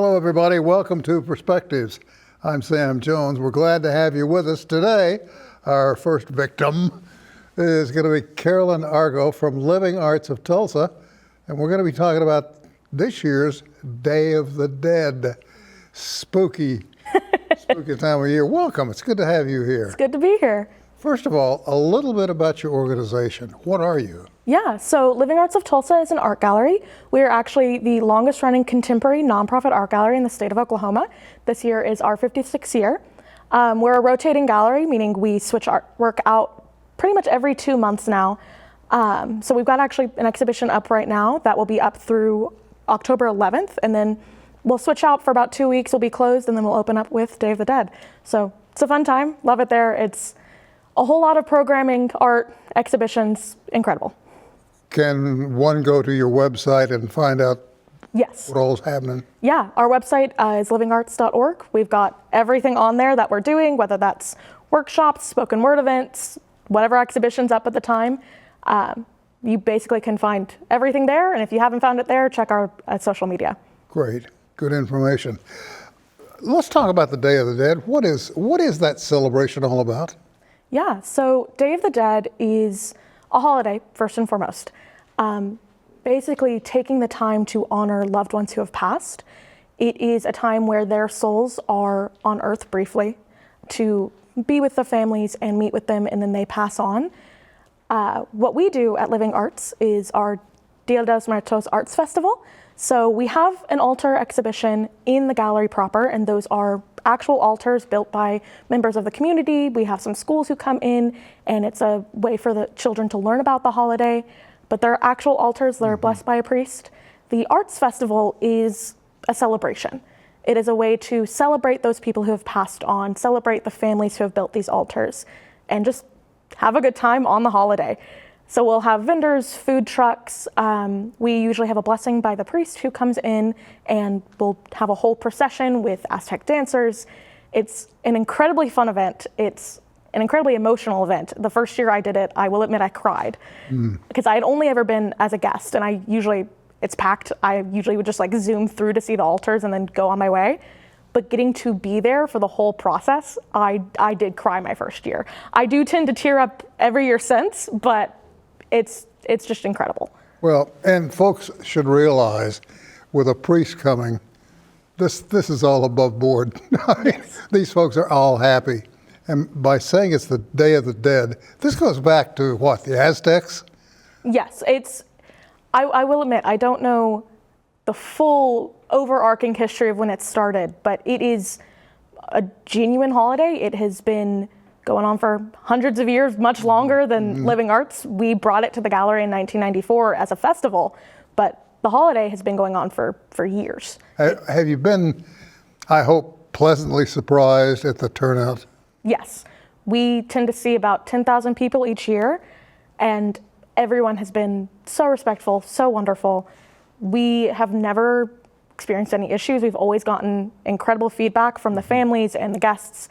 Hello, everybody. Welcome to Perspectives. I'm Sam Jones. We're glad to have you with us today. Our first victim is going to be Carolyn Argo from Living Arts of Tulsa, and we're going to be talking about this year's Day of the Dead. Spooky time of year. Welcome. It's good to have you here. It's good to be here. First of all, a little bit about your organization. What are you? Yeah, so Living Arts of Tulsa is an art gallery. We are actually the longest running contemporary nonprofit art gallery in the state of Oklahoma. This year is our 56th year. We're a rotating gallery, meaning we switch artwork out pretty much every 2 months now. So we've got actually an exhibition up right now that will be up through October 11th, and then we'll switch out for about 2 weeks, we'll be closed, and then we'll open up with Day of the Dead. So it's a fun time, love it there. It's a whole lot of programming, art, exhibitions, incredible. Can one go to your website and find out Yes. what all's happening? Yeah, our website is livingarts.org. We've got everything on there that we're doing, whether that's workshops, spoken word events, whatever exhibition's up at the time. You basically can find everything there, and if you haven't found it there, check our social media. Great, good information. Let's talk about the Day of the Dead. What is that celebration all about? Yeah, so Day of the Dead is a holiday, first and foremost. Basically taking the time to honor loved ones who have passed. It is a time where their souls are on earth briefly to be with the families and meet with them, and then they pass on. What we do at Living Arts is our Dia de los Muertos Arts Festival. So we have an altar exhibition in the gallery proper, and those are actual altars built by members of the community. We have some schools who come in, and it's a way for the children to learn about the holiday. But they're actual altars that are blessed by a priest. The Arts Festival is a celebration. It is a way to celebrate those people who have passed on, celebrate the families who have built these altars, and just have a good time on the holiday. So we'll have vendors, food trucks. We usually have a blessing by the priest who comes in, and we'll have a whole procession with Aztec dancers. It's an incredibly fun event. It's an incredibly emotional event. The first year I did it, I will admit I cried because I had only ever been as a guest, and it's packed. I usually would just like zoom through to see the altars and then go on my way. But getting to be there for the whole process, I did cry my first year. I do tend to tear up every year since, but it's just incredible. Well, and folks should realize with a priest coming, this is all above board. Yes. These folks are all happy. And by saying it's the Day of the Dead, this goes back to what, the Aztecs? Yes, I will admit, I don't know the full overarching history of when it started, but it is a genuine holiday. It has been going on for hundreds of years, much longer than Living Arts. We brought it to the gallery in 1994 as a festival, but the holiday has been going on for years. Have you been, I hope, pleasantly surprised at the turnout? Yes, we tend to see about 10,000 people each year, and everyone has been so respectful, so wonderful. We have never experienced any issues. We've always gotten incredible feedback from the families and the guests.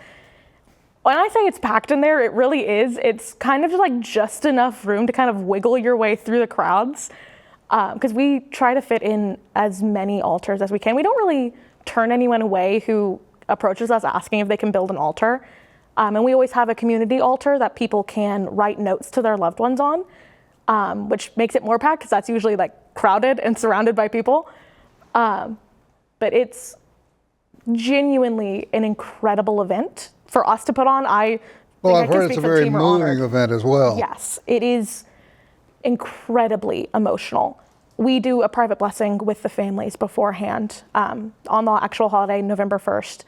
When I say it's packed in there, it really is. It's kind of like just enough room to kind of wiggle your way through the crowds, because we try to fit in as many altars as we can. We don't really turn anyone away who approaches us asking if they can build an altar. And we always have a community altar that people can write notes to their loved ones on, which makes it more packed because that's usually like crowded and surrounded by people. But it's genuinely an incredible event for us to put on. I've heard it's a very moving event as well. Yes, it is incredibly emotional. We do a private blessing with the families beforehand on the actual holiday, November 1st.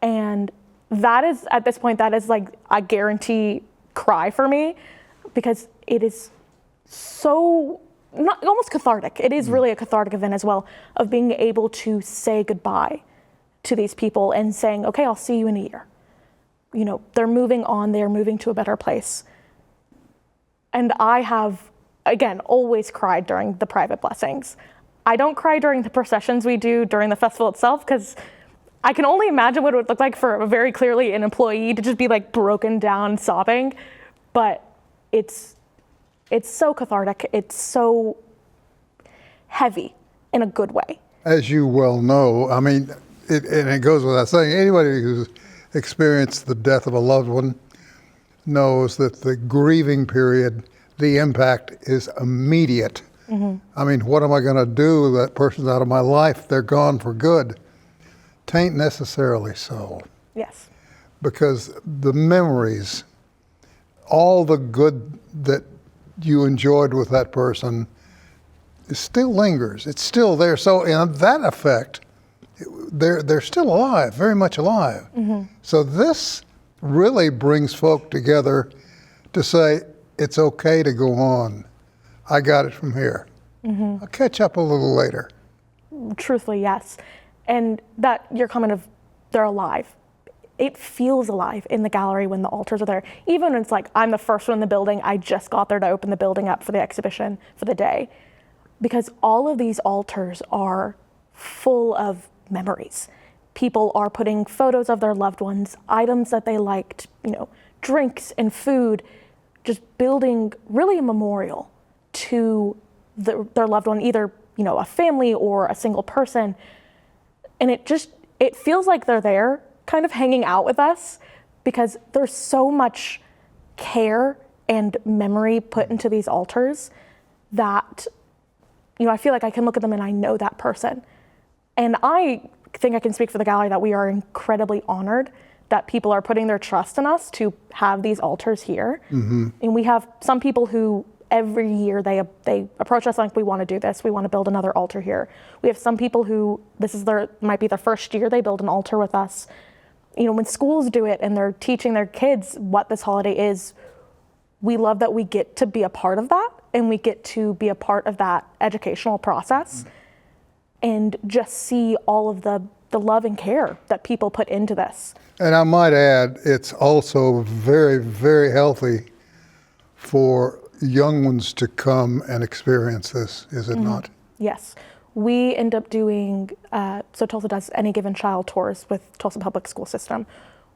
And that is, at this point, that is like a guarantee cry for me, because it is so, almost cathartic. It is really a cathartic event as well, of being able to say goodbye to these people and saying, okay, I'll see you in a year. You know, they're moving on, they're moving to a better place. And I have, again, always cried during the private blessings. I don't cry during the processions we do during the festival itself, because I can only imagine what it would look like for very clearly an employee to just be like broken down sobbing. But it's so cathartic. It's so heavy in a good way. As you well know, I mean, and it goes without saying, anybody who's experienced the death of a loved one knows that the grieving period, the impact is immediate. I mean, what am I going to do? That person's out of my life. They're gone for good. Tain't necessarily so. Yes. Because the memories, all the good that you enjoyed with that person, it still lingers. It's still there. So in that effect, they're still alive, very much alive. So this really brings folk together to say, it's okay to go on. I got it from here. I'll catch up a little later. Truthfully, yes. And that your comment of they're alive, it feels alive in the gallery when the altars are there. Even when it's like, I'm the first one in the building, I just got there to open the building up for the exhibition for the day. Because all of these altars are full of memories. People are putting photos of their loved ones, items that they liked, drinks and food, just building really a memorial to their loved one, either, a family or a single person. And it feels like they're there kind of hanging out with us because there's so much care and memory put into these altars that, I feel like I can look at them and I know that person. And I think I can speak for the gallery that we are incredibly honored that people are putting their trust in us to have these altars here. And we have some people who every year they approach us like, we want to do this, we want to build another altar here. We have some people who might be their first year they build an altar with us. When schools do it and they're teaching their kids what this holiday is, we love that we get to be a part of that and we get to be a part of that educational process and just see all of the love and care that people put into this. And I might add, it's also very, very healthy for young ones to come and experience this, is it not? Yes. We end up doing, so Tulsa does Any Given Child tours with Tulsa Public School System.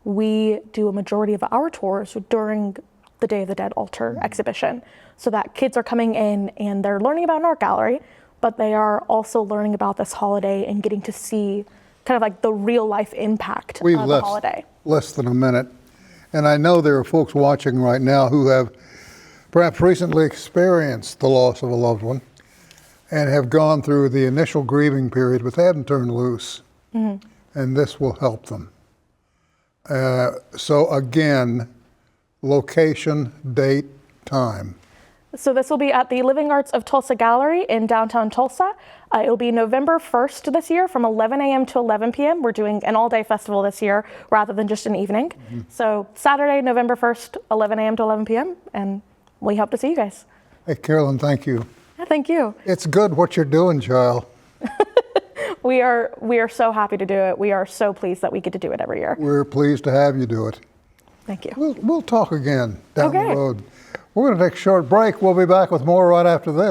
We do a majority of our tours during the Day of the Dead altar exhibition, so that kids are coming in and they're learning about an art gallery, but they are also learning about this holiday and getting to see kind of like the real life impact of the holiday. Less than a minute. And I know there are folks watching right now who have perhaps recently experienced the loss of a loved one and have gone through the initial grieving period, but they haven't turned loose. And this will help them. So again, location, date, time. So this will be at the Living Arts of Tulsa Gallery in downtown Tulsa. It'll be November 1st this year from 11 a.m. to 11 p.m. We're doing an all-day festival this year rather than just an evening. So Saturday, November 1st, 11 a.m. to 11 p.m. And we hope to see you guys. Hey, Carolyn, thank you. Yeah, thank you. It's good what you're doing, child. We are so happy to do it. We are so pleased that we get to do it every year. We're pleased to have you do it. Thank you. We'll talk again down the Okay. road. We're going to take a short break. We'll be back with more right after this.